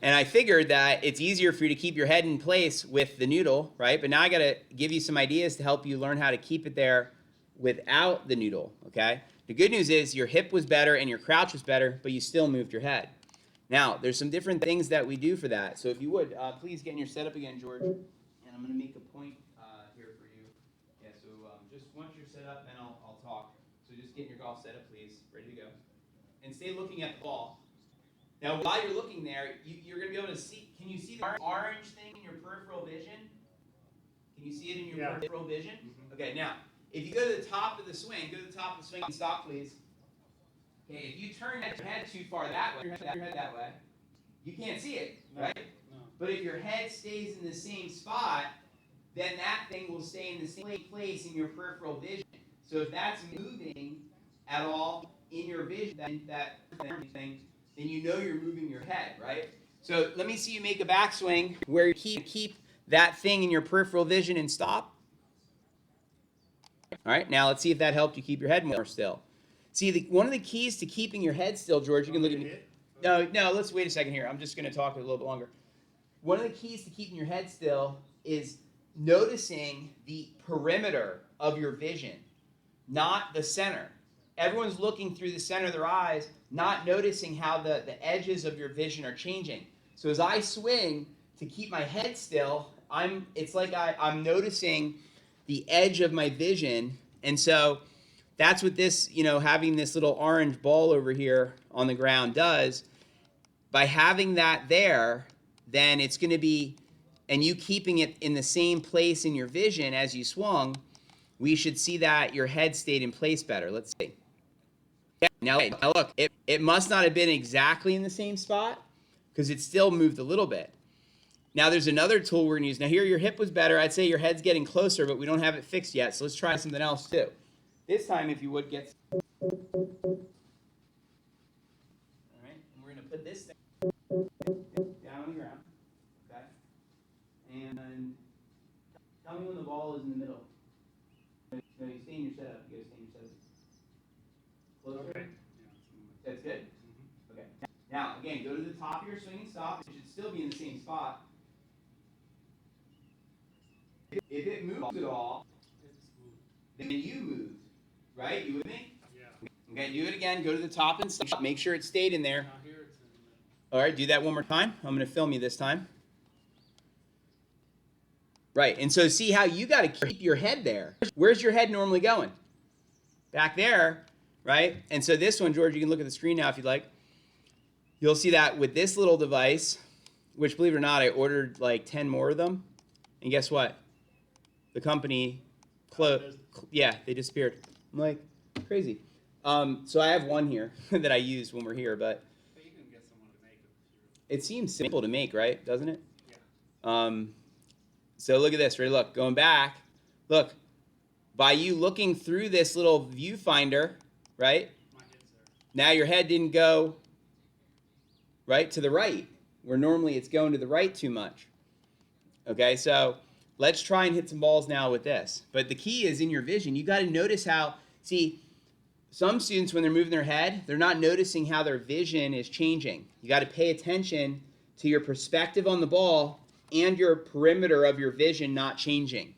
And I figured that it's easier for you to keep your head in place with the noodle, right? But now I got to give you some ideas to help you learn how to keep it there without the noodle, okay? The good news is your hip was better and your crouch was better, but you still moved your head. Now, there's some different things that we do for that. So if you would, please get in your setup again, George. And I'm going to make a point here for you. Yeah, so just once you're set up, then I'll talk. So just get in your golf setup, please. Ready to go. And stay looking at the ball. Now, while you're looking there, you're going to be able to see. Can you see the orange thing in your peripheral vision? Can you see it in your peripheral vision? Mm-hmm. Okay, now, if you go to the top of the swing, and stop, please. Okay, if you turn your head too far that way, your head that way, you can't see it, right? No. But if your head stays in the same spot, then that thing will stay in the same place in your peripheral vision. So if that's moving at all in your vision, that thing, then you know you're moving your head, right? So let me see you make a backswing where you keep that thing in your peripheral vision and stop. All right, now let's see if that helped you keep your head more still. See, one of the keys to keeping your head still, George, you can look at me. No, let's wait a second here. I'm just going to talk a little bit longer. One of the keys to keeping your head still is noticing the perimeter of your vision, not the center. Everyone's looking through the center of their eyes, not noticing how the edges of your vision are changing. So as I swing to keep my head still, it's like I'm noticing the edge of my vision. And so that's what this, having this little orange ball over here on the ground does. By having that there, then it's going to be, and you keeping it in the same place in your vision as you swung, we should see that your head stayed in place better. Let's see. Now look, it must not have been exactly in the same spot because it still moved a little bit. Now there's another tool we're going to use. Now here your hip was better. I'd say your head's getting closer, but we don't have it fixed yet. So let's try something else too. This time, if you would, get... All right, and we're going to put this thing down on the ground, okay? And then tell me when the ball is in the middle. No, you stay in your setup. You got to stay in your setup. Closer? Okay. That's good? Mm-hmm. Okay. Now, again, go to the top of your swing and stop. It should still be in the same spot. If it moves at all, then you moved. Right? You with me? Yeah. Okay, do it again. Go to the top and stop. Make sure it stayed in there. All right, do that one more time. I'm going to film you this time. Right, and so see how you got to keep your head there. Where's your head normally going? Back there, right? And so this one, George, you can look at the screen now if you'd like. You'll see that with this little device, which, believe it or not, I ordered like 10 more of them. And guess what? The company closed. Yeah, they disappeared. I'm like, crazy. So I have one here that I use when we're here, but you can get someone to make it. It seems simple to make, right? Doesn't it? Yeah. So look at this. Ready? Look, going back. Look, by you looking through this little viewfinder, right? My head's there. Now your head didn't go right to the right, where normally it's going to the right too much. Okay, so let's try and hit some balls now with this. But the key is in your vision. You got to notice how, see, some students when they're moving their head, they're not noticing how their vision is changing. You got to pay attention to your perspective on the ball and your perimeter of your vision not changing.